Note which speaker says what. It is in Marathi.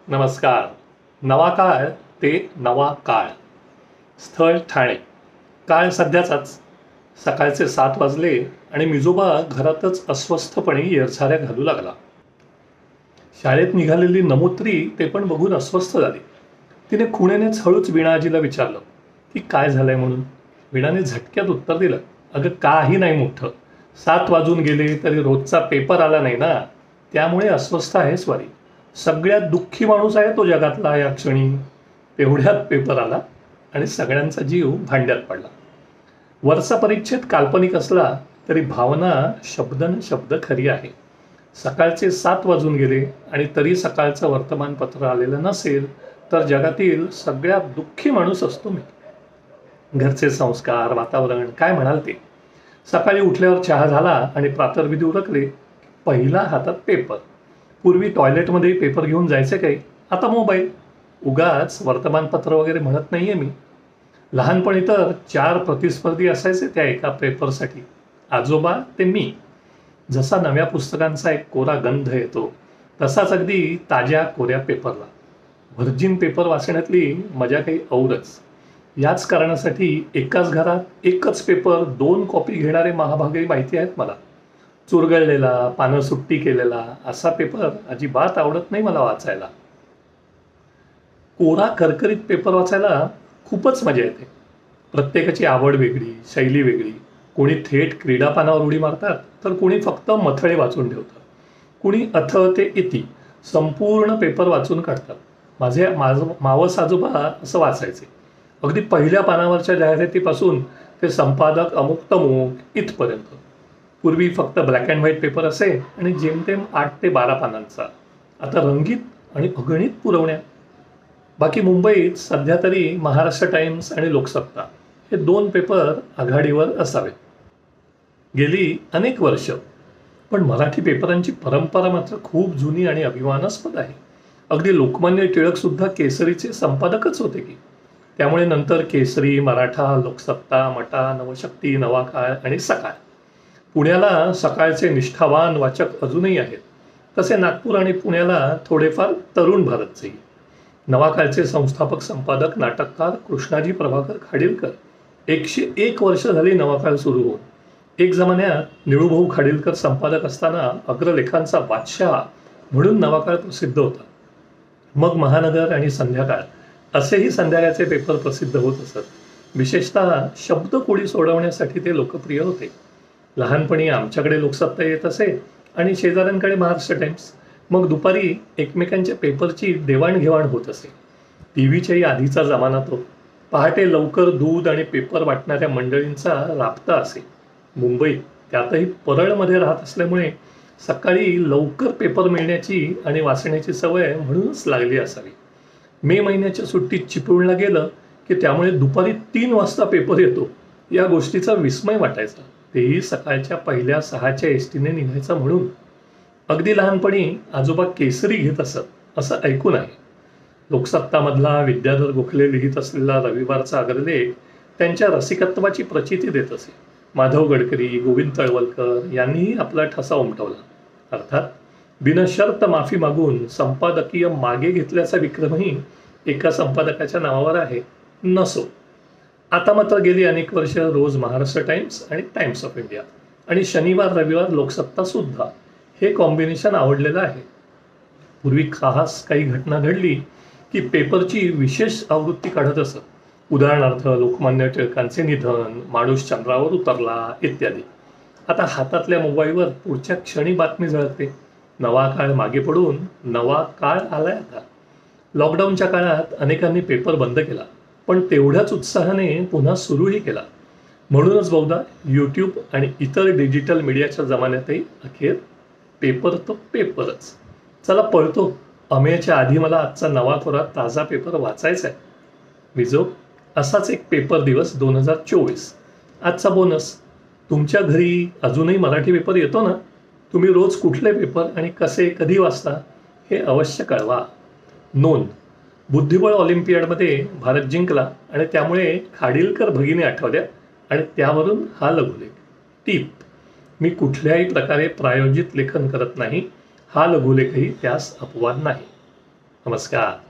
Speaker 1: नमस्कार. नवा काळ ते नवा काळ. स्थळ ठाणे. काळ सध्याचाच. सकाळचे 7 वाजले आणि मिजोबा घरातच अस्वस्थपणे येरझाऱ्या घालू लागला. शाळेत निघालेली नमोत्री ते पण बघून अस्वस्थ झाली. तिने खुणेनेच हळूच वीणाजीला विचारलं की काय झालंय म्हणून. वीणाने झटक्यात उत्तर दिलं, अगं काही नाही मोठं. 7 वाजून गेले तरी रोजचा पेपर आला नाही ना, त्यामुळे अस्वस्थ आहे स्वारी. सगळ्यात दुःखी माणूस आहे तो जगातला या क्षणी. तेवढ्यात पेपर आला आणि सगळ्यांचा जीव भांड्यात पडला. वरचा परिच्छेद काल्पनिक असला तरी भावना शब्दन शब्द खरी आहे. सकाळचे 7 वाजून गेले आणि तरी सकाळचं वर्तमानपत्र आलेलं नसेल तर जगातील सगळ्यात दुःखी माणूस असतो मी. घरचे संस्कार, वातावरण, काय म्हणाल ते. सकाळी उठल्यावर चहा झाला आणि प्रातर्विधी उरकले. पहिला हातात पेपर. पूर्वी टॉयलेटमध्ये पेपर घेऊन जायचे काही, आता मोबाईल. उगाच वर्तमानपत्र वगैरे म्हणत नाहीये मी. लहानपणी तर 4 प्रतिस्पर्धी असायचे त्या एका पेपरसाठी. आजोबा ते मी. जसा नव्या पुस्तकांचा एक कोरा गंध येतो तसाच अगदी ताज्या कोऱ्या पेपरला. व्हर्जिन पेपर वाचण्यातली मजा काही औरच. याच कारणासाठी एकाच घरात एकच पेपर 2 कॉपी घेणारे महाभागही माहिती आहेत मला. चुरगळलेला, पानं सुट्टी केलेला असा पेपर अजिबात आवडत नाही मला वाचायला. कोरा करकरीत पेपर वाचायला खूपच मजा येते. प्रत्येकाची आवड वेगळी, शैली वेगळी. कोणी थेट क्रीडा पानावर उडी मारतात तर कोणी फक्त मथळे वाचून ठेवतात. कोणी अथ ते इति संपूर्ण पेपर वाचून काढतात. माझं मावस आजोबा असं वाचायचे. अगदी पहिल्या पानावरच्या जाहिरातीपासून ते संपादक अमुक तमुक इथपर्यंत. पूर्वी फक्त ब्लॅक अँड व्हाईट पेपर असे आणि जेमतेम 8 ते 12 पानांचा. आता रंगीत आणि अगणित पुरवण्या. बाकी मुंबईत सध्या तरी महाराष्ट्र टाइम्स आणि लोकसत्ता हे 2 पेपर आघाडीवर असावेत. गेली अनेक वर्ष. पण मराठी पेपरांची परंपरा मात्र खूप जुनी आणि अभिमानास्पद आहे. अगदी लोकमान्य टिळक सुद्धा केसरीचे संपादकच होते की. त्यामुळे नंतर केसरी, मराठा, लोकसत्ता, मटा, नवशक्ती, नवा काळ आणि सकाळ. पुण्याला सकाळचे निष्ठावान वाचक अजूनही आहेत. तसे नागपूर आणि पुण्याला थोडेफार तरुण भारतचेही. नवाकाळचे संस्थापक संपादक नाटककार कृष्णाजी प्रभाकर खाडीलकर. 101 वर्ष झाली नवाकाळ सुरू होऊन. एक जमान्यात निळूभाऊ खाडीलकर संपादक असताना अग्रलेखांचा बादशाह म्हणून नवाकाळ प्रसिद्ध होता. मग महानगर आणि संध्याकाळ असेही संध्याकाळचे पेपर प्रसिद्ध होत असत. विशेषतः शब्दकोडी सोडवण्यासाठी ते लोकप्रिय होते. लहानपणी आमच्याकडे लोकसत्ता येत असे आणि शेजाऱ्यांकडे महाराष्ट्र टाइम्स. मग दुपारी एकमेकांच्या पेपरची देवाणघेवाण होत असे. टीव्हीच्याही आधीचा जमाना तो. पहाटे लवकर दूध आणि पेपर वाटणाऱ्या मंडळींचा राबता असे. मुंबईत, त्यातही परळमध्ये राहत असल्यामुळे सकाळी लवकर पेपर मिळण्याची आणि वाचण्याची सवय म्हणूनच लागली असावी. मे महिन्याच्या सुट्टीत चिपळूणला गेलं की त्यामुळे दुपारी 3 वाजता पेपर येतो या गोष्टीचा विस्मय वाटायचा. तेही सकाळच्या पहिल्या 6च्या एसटीने निघायचं म्हणून. अगदी लहानपणी आजोबा केसरी घेत असत असं ऐकून आहे. लोकसत्तामधला विद्याधर गोखले लिहित असलेला रविवारचा अग्रलेख त्यांच्या रसिकत्वाची प्रचिती देत असे. माधव गडकरी, गोविंद तळवलकर यांनीही आपला ठसा उमटवला. अर्थात बिनशर्त माफी मागून संपादकीय मागे घेतल्याचा विक्रमही एका संपादकाच्या नावावर आहे. नसो. आता मात्र गेली अनेक वर्ष रोज महाराष्ट्र टाइम्स आणि टाइम्स ऑफ इंडिया आणि शनिवार रविवार लोकसत्ता सुद्धा हे कॉम्बिनेशन आवडलेलं आहे. पूर्वी खास काही घटना घडली की पेपरची विशेष आवृत्ती काढत असत. उदाहरणार्थ लोकमान्य टिळकांचे निधन, माणूस चंद्रावर उतरला इत्यादी. आता हातातल्या मोबाईलवर पुढच्या क्षणी बातमी झळकते. नवा काळ मागे पडून नवा काळ आलाय आता. लॉकडाऊनच्या काळात अनेकांनी पेपर बंद केला, पण तेवढ्याच उत्साहाने पुन्हा सुरूही केला. म्हणूनच बहुधा यूट्यूब आणि इतर डिजिटल मीडियाच्या जमान्यातही अखेर पेपर तो पेपरच. चला पळतो. अमेयच्या आधी मला आजचा नवा कोरा ताजा पेपर वाचायचा आहे. मिजो, असाच एक पेपर दिवस 2024. आजचा बोनस. तुमच्या घरी अजूनही मराठी पेपर येतो ना? तुम्ही रोज कुठले पेपर आणि कसे कधी वाचता हे अवश्य कळवा. नोंद. बुद्धिबळ ऑलिम्पियाडमध्ये भारत जिंकला आणि त्यामुळे खाडीलकर भगिनी आठवल्या आणि त्यावरून हा लघुलेख. टीप. मी कुठल्याही प्रकारे प्रायोजित लेखन करत नाही. हा लघुलेखही त्यास अपवाद नाही. नमस्कार.